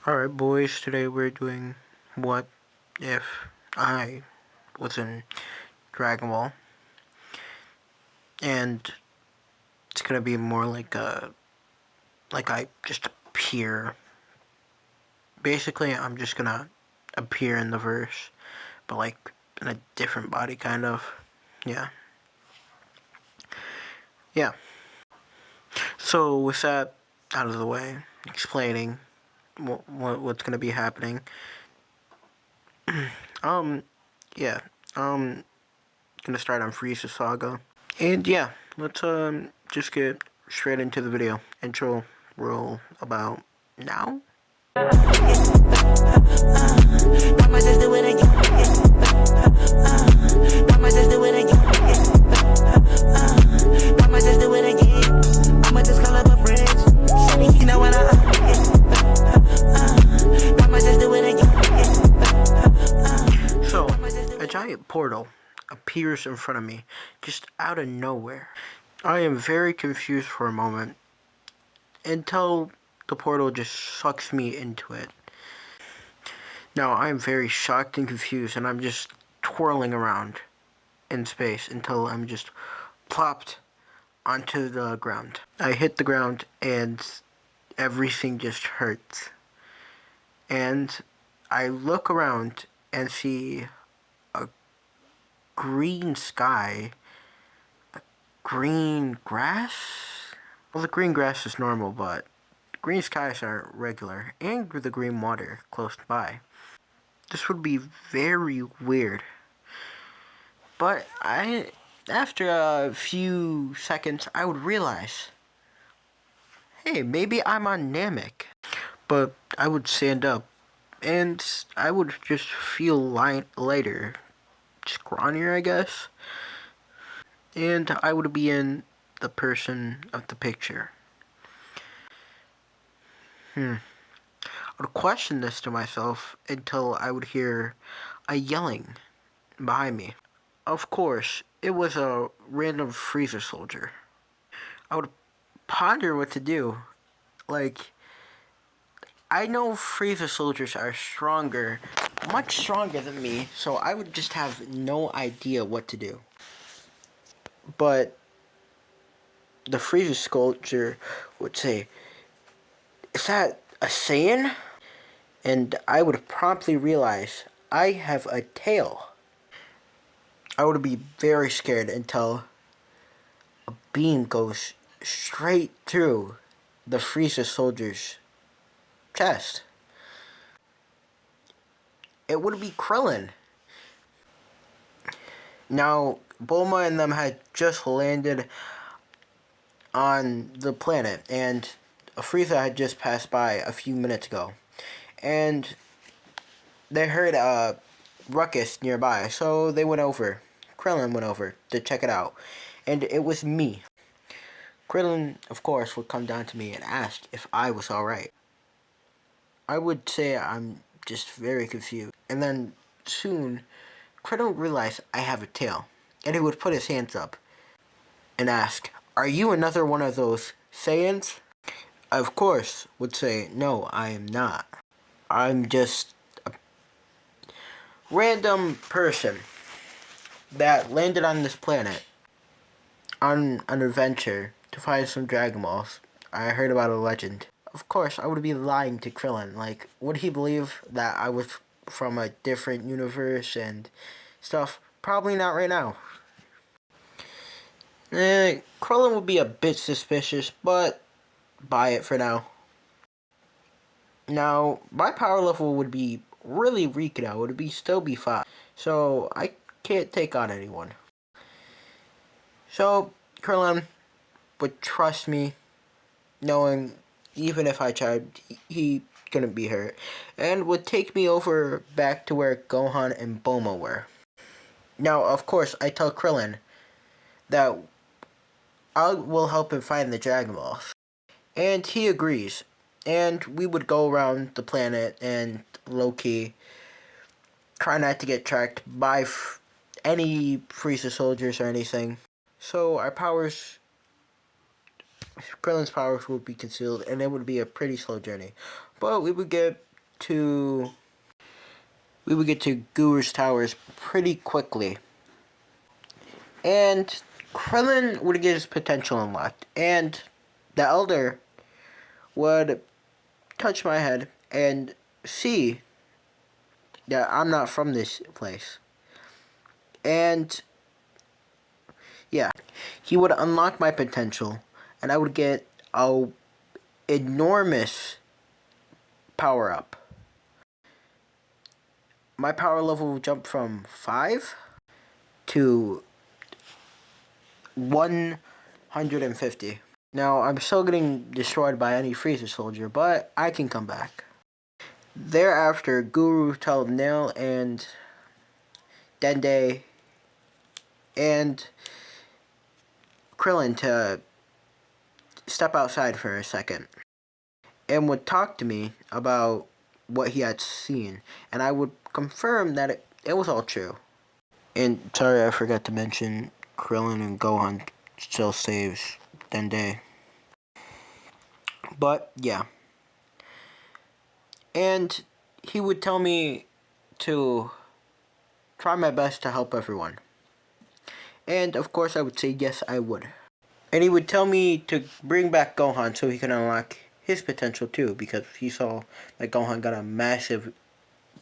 Alright, boys, today we're doing What If I Was in Dragon Ball. And it's gonna be more like I just appear. Basically, I'm just gonna appear in the verse, but like in a different body, kind of. Yeah. Yeah. So, with that out of the way, explaining what's gonna be happening. um, yeah. Gonna start on Frieza Saga. And yeah, let's just get straight into the video. Intro roll about now. So, a giant portal appears in front of me, just out of nowhere. I am very confused for a moment, until the portal just sucks me into it. Now, I am very shocked and confused, and I'm just twirling around in space until I'm just plopped onto the ground. I hit the ground, and everything just hurts. And I look around and see a green sky, green grass. Well, the green grass is normal, but green skies are regular, and the green water close by. This would be very weird. But after a few seconds, I would realize, hey, maybe I'm on Namek. But I would stand up, and I would just feel lighter, scrawnier, I guess. And I would be in the person of the picture. I would question this to myself until I would hear a yelling behind me. Of course, it was a random Freezer soldier. I would ponder what to do. Like, I know Freezer soldiers are stronger, much stronger than me, so I would just have no idea what to do. But the Freezer soldier would say, "Is that a Saiyan?" And I would promptly realize I have a tail. I would be very scared until a beam goes straight through the Freezer soldier's chest. It would be Krillin. Now, Bulma and them had just landed on the planet, and Frieza had just passed by a few minutes ago. And they heard a ruckus nearby, so they went over. Krillin went over to check it out, and it was me. Krillin, of course, would come down to me and ask if I was alright. I would say I'm just very confused, and then soon, Krillin would realize I have a tail, and he would put his hands up and ask, "Are you another one of those Saiyans?" I, of course, would say, "No, I am not. I'm just a random person that landed on this planet on an adventure to find some Dragon Balls. I heard about a legend." Of course, I would be lying to Krillin. Like, would he believe that I was from a different universe and stuff? Probably not right now. Krillin would be a bit suspicious, but buy it for now. Now, my power level would be really weak now. It would still be 5. So, I can't take on anyone. So, Krillin would trust me, knowing even if I tried, he couldn't be hurt, and would take me over back to where Gohan and Bulma were. Now, of course, I tell Krillin that I will help him find the Dragon Balls. And he agrees. And we would go around the planet and low-key try not to get tracked by any Frieza soldiers or anything. So our powers, Krillin's powers would be concealed, and it would be a pretty slow journey. But we would get to Guru's Towers pretty quickly. And Krillin would get his potential unlocked. And the Elder would touch my head and see that I'm not from this place. And yeah, he would unlock my potential, and I would get a enormous power up. My power level would jump from 5 to 150. Now, I'm still getting destroyed by any Frieza soldier, but I can come back. Thereafter, Guru told Nail and Dende and Krillin to step outside for a second and would talk to me about what he had seen, and I would confirm that it was all true. And sorry, I forgot to mention Krillin and Gohan still saves Dende. But yeah. And he would tell me to try my best to help everyone. And of course I would say yes, I would. And he would tell me to bring back Gohan so he can unlock his potential too, because he saw that Gohan got a massive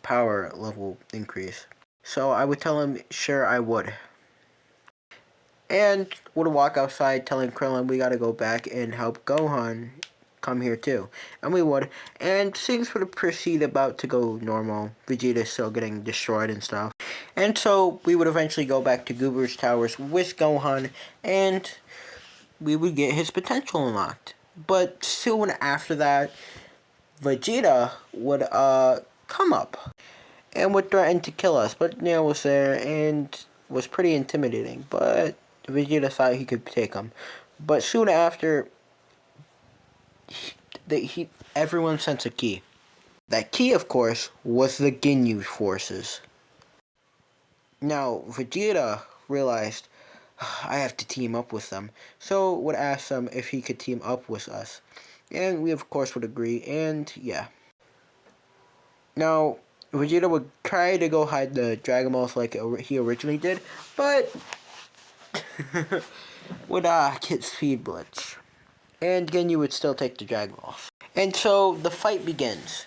power level increase. So I would tell him, sure, I would. And would walk outside telling Krillin we gotta go back and help Gohan come here too. And we would. And things would proceed about to go normal. Vegeta's still getting destroyed and stuff. And so we would eventually go back to Guru's Towers with Gohan, and we would get his potential unlocked. But soon after that, Vegeta would come up and would threaten to kill us. But Nail was there and was pretty intimidating. But Vegeta thought he could take him. But soon after, everyone sent a key. That key, of course, was the Ginyu forces. Now, Vegeta realized, I have to team up with them, so would ask them if he could team up with us. And we, of course, would agree, and yeah. Now, Vegeta would try to go hide the Dragon Balls like he originally did, but would get Speed Blitz. And Ginyu would still take the Dragon Balls. And so the fight begins.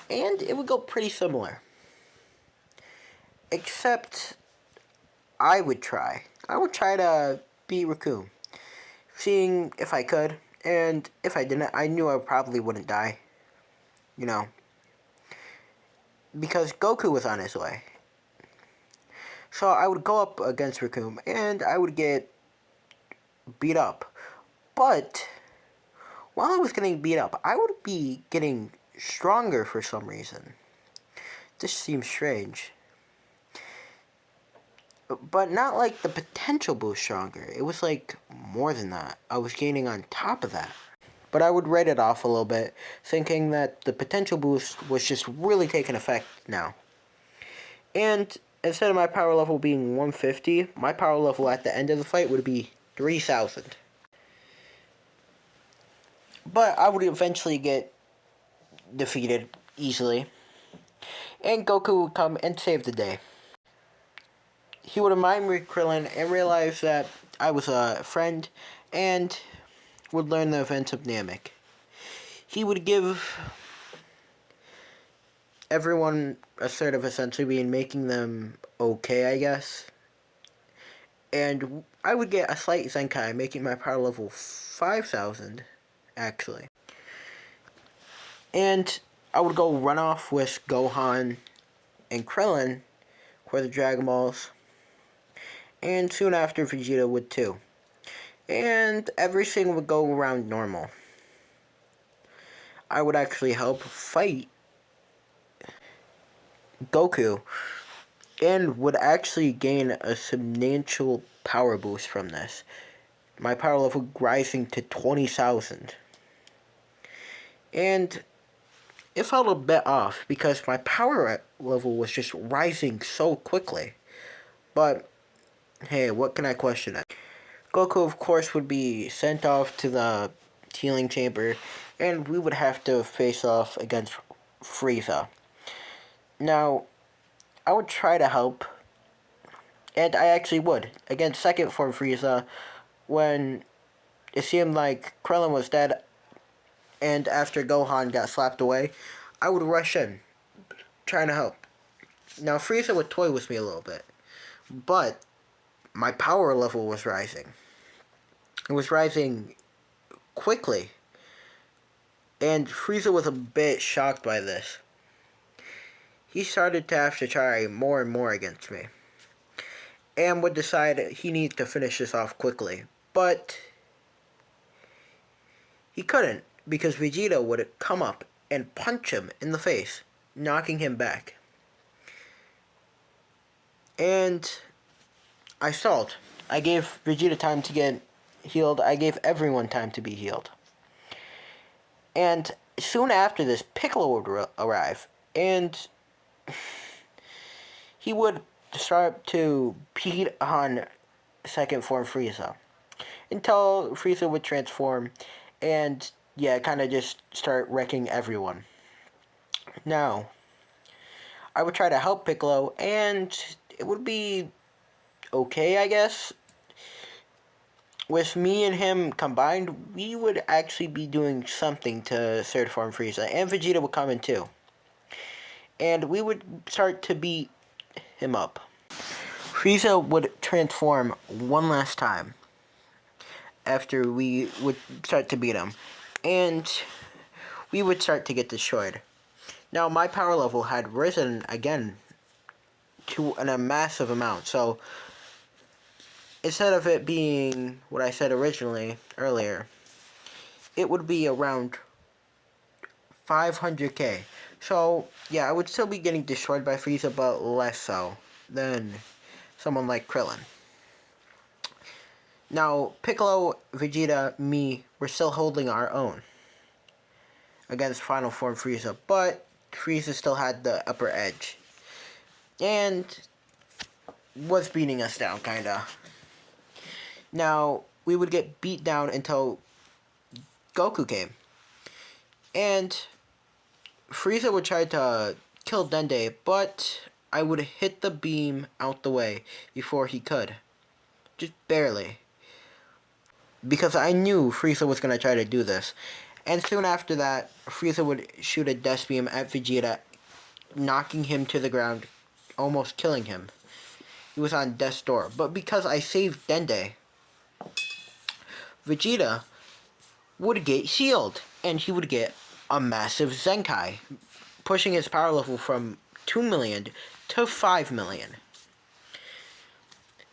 And it would go pretty similar. Except I would try to beat Raccoon, seeing if I could, and if I didn't, I knew I probably wouldn't die, you know, because Goku was on his way. So I would go up against Raccoon, and I would get beat up, but while I was getting beat up, I would be getting stronger for some reason. This seems strange. But not like the potential boost stronger. It was like more than that. I was gaining on top of that. But I would write it off a little bit, thinking that the potential boost was just really taking effect now. And instead of my power level being 150, my power level at the end of the fight would be 3,000. But I would eventually get defeated easily. And Goku would come and save the day. He would remind me of Krillin and realize that I was a friend and would learn the events of Namek. He would give everyone assertive, essentially being making them okay, I guess. And I would get a slight Zenkai, making my power level 5,000, actually. And I would go run off with Gohan and Krillin for the Dragon Balls. And soon after, Vegeta would too. And everything would go around normal. I would actually help fight Goku and would actually gain a substantial power boost from this. My power level rising to 20,000. And it felt a bit off because my power level was just rising so quickly. But hey, what can I question it? Goku, of course, would be sent off to the healing chamber, and we would have to face off against Frieza. Now, I would try to help, and I actually would. Against second form Frieza, when it seemed like Krillin was dead, and after Gohan got slapped away, I would rush in, trying to help. Now, Frieza would toy with me a little bit, but my power level was rising. It was rising quickly, and Frieza was a bit shocked by this. He started to have to try more and more against me, and would decide he needed to finish this off quickly. But he couldn't, because Vegeta would come up and punch him in the face, knocking him back. And I stalled. I gave Vegeta time to get healed. I gave everyone time to be healed. And soon after this, Piccolo would arrive, and he would start to beat on second form Frieza until Frieza would transform and, yeah, kind of just start wrecking everyone. Now, I would try to help Piccolo, and it would be okay, I guess. With me and him combined, we would actually be doing something to third form Frieza, and Vegeta would come in too. And we would start to beat him up. Frieza would transform one last time after we would start to beat him, and we would start to get destroyed. Now, my power level had risen again to a massive amount, so instead of it being what I said earlier, it would be around 500k. So, yeah, I would still be getting destroyed by Frieza, but less so than someone like Krillin. Now, Piccolo, Vegeta, me, we're still holding our own against Final Form Frieza, but Frieza still had the upper edge and was beating us down, kinda. Now, we would get beat down until Goku came, and Frieza would try to kill Dende, but I would hit the beam out the way before he could. Just barely. Because I knew Frieza was going to try to do this. And soon after that, Frieza would shoot a death beam at Vegeta, knocking him to the ground, almost killing him. He was on death's door. But because I saved Dende, Vegeta would get healed, and he would get a massive Zenkai, pushing his power level from 2 million to 5 million.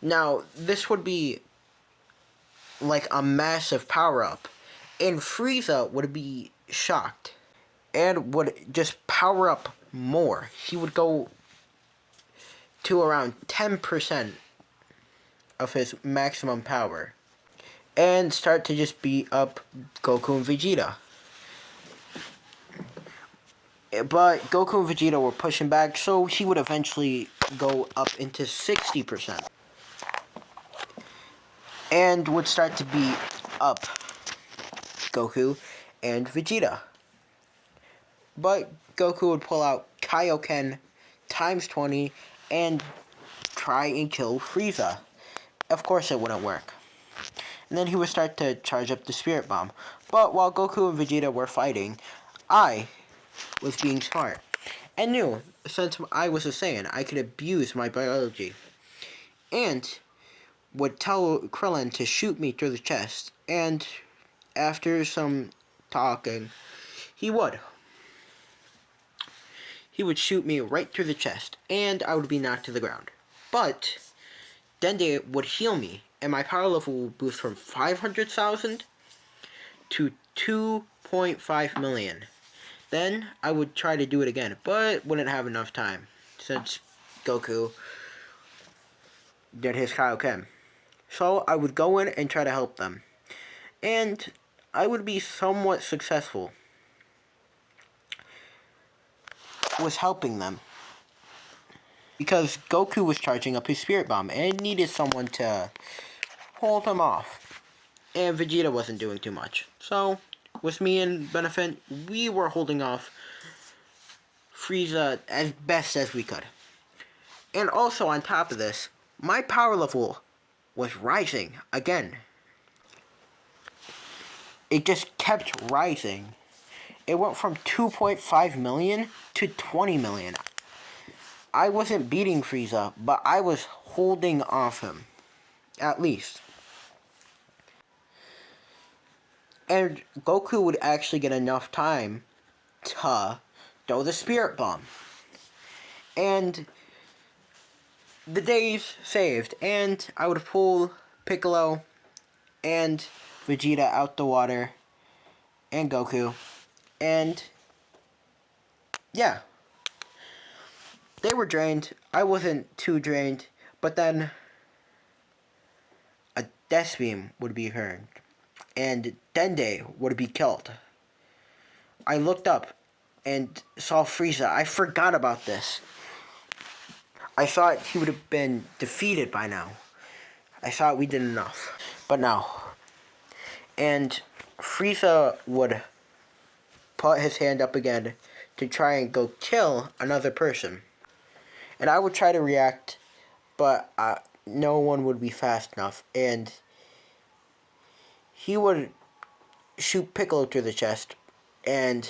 Now, this would be like a massive power-up, and Frieza would be shocked and would just power up more. He would go to around 10% of his maximum power and start to just beat up Goku and Vegeta. But Goku and Vegeta were pushing back, so he would eventually go up into 60%. And would start to beat up Goku and Vegeta. But Goku would pull out Kaioken times 20 and try and kill Frieza. Of course it wouldn't work. And then he would start to charge up the Spirit Bomb. But while Goku and Vegeta were fighting, I was being smart and knew, since I was a Saiyan, I could abuse my biology. And would tell Krillin to shoot me through the chest, and after some talking, he would. He would shoot me right through the chest, and I would be knocked to the ground. But Dende would heal me, and my power level would boost from 500,000 to 2.5 million. Then I would try to do it again, but wouldn't have enough time, since Goku did his Kaioken. So I would go in and try to help them. And I would be somewhat successful with helping them. Because Goku was charging up his Spirit Bomb and it needed someone to hold him off. And Vegeta wasn't doing too much. So, with me and Benefit, we were holding off Frieza as best as we could. And also on top of this, my power level was rising again. It just kept rising. It went from 2.5 million to 20 million. I wasn't beating Frieza, but I was holding off him. At least. And Goku would actually get enough time to throw the Spirit Bomb. And the days saved. And I would pull Piccolo and Vegeta out the water. And Goku. And yeah. They were drained. I wasn't too drained. But then a Death Beam would be heard. And Dende would be killed. I looked up and saw Frieza. I forgot about this. I thought he would have been defeated by now. I thought we did enough. But no. And Frieza would put his hand up again to try and go kill another person. And I would try to react, but no one would be fast enough. And he would shoot Piccolo through the chest and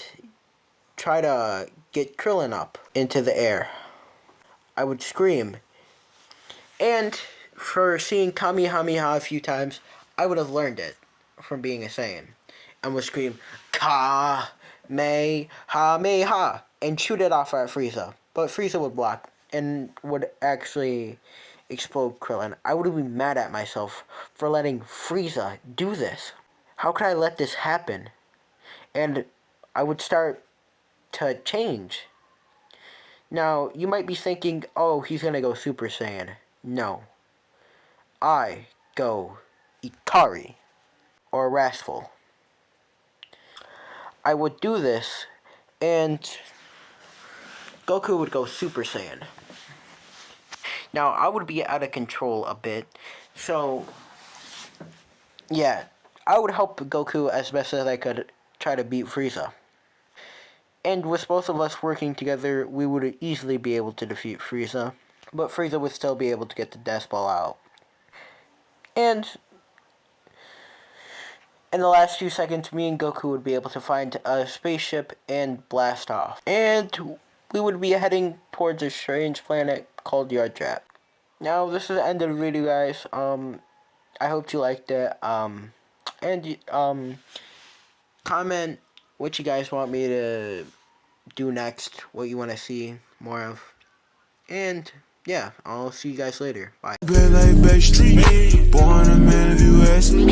try to get Krillin up into the air. I would scream. And for seeing Kamehameha a few times, I would have learned it from being a Saiyan. And would scream, Kamehameha, and shoot it off at Frieza. But Frieza would block and would actually explode Krillin. I would be mad at myself for letting Frieza do this. How could I let this happen? And I would start to change. Now, you might be thinking, oh, he's gonna go Super Saiyan. No. I go Ikari, or Wrathful. I would do this, and Goku would go Super Saiyan. Now, I would be out of control a bit, so yeah, I would help Goku as best as I could try to beat Frieza. And with both of us working together, we would easily be able to defeat Frieza, but Frieza would still be able to get the Death Ball out. And in the last few seconds, me and Goku would be able to find a spaceship and blast off. And we would be heading towards a strange planet called Yardtrap. Now, this is the end of the video, guys. I hope you liked it. Comment what you guys want me to do next, what you want to see more of. And yeah, I'll see you guys later. Bye. Born a man if you ask me.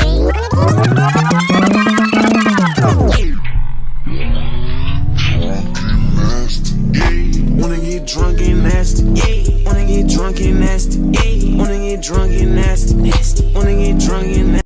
Wanna get drunk and nasty. Wanna get drunk and nasty. Wanna get drunk and nasty. Wanna get drunk and nasty.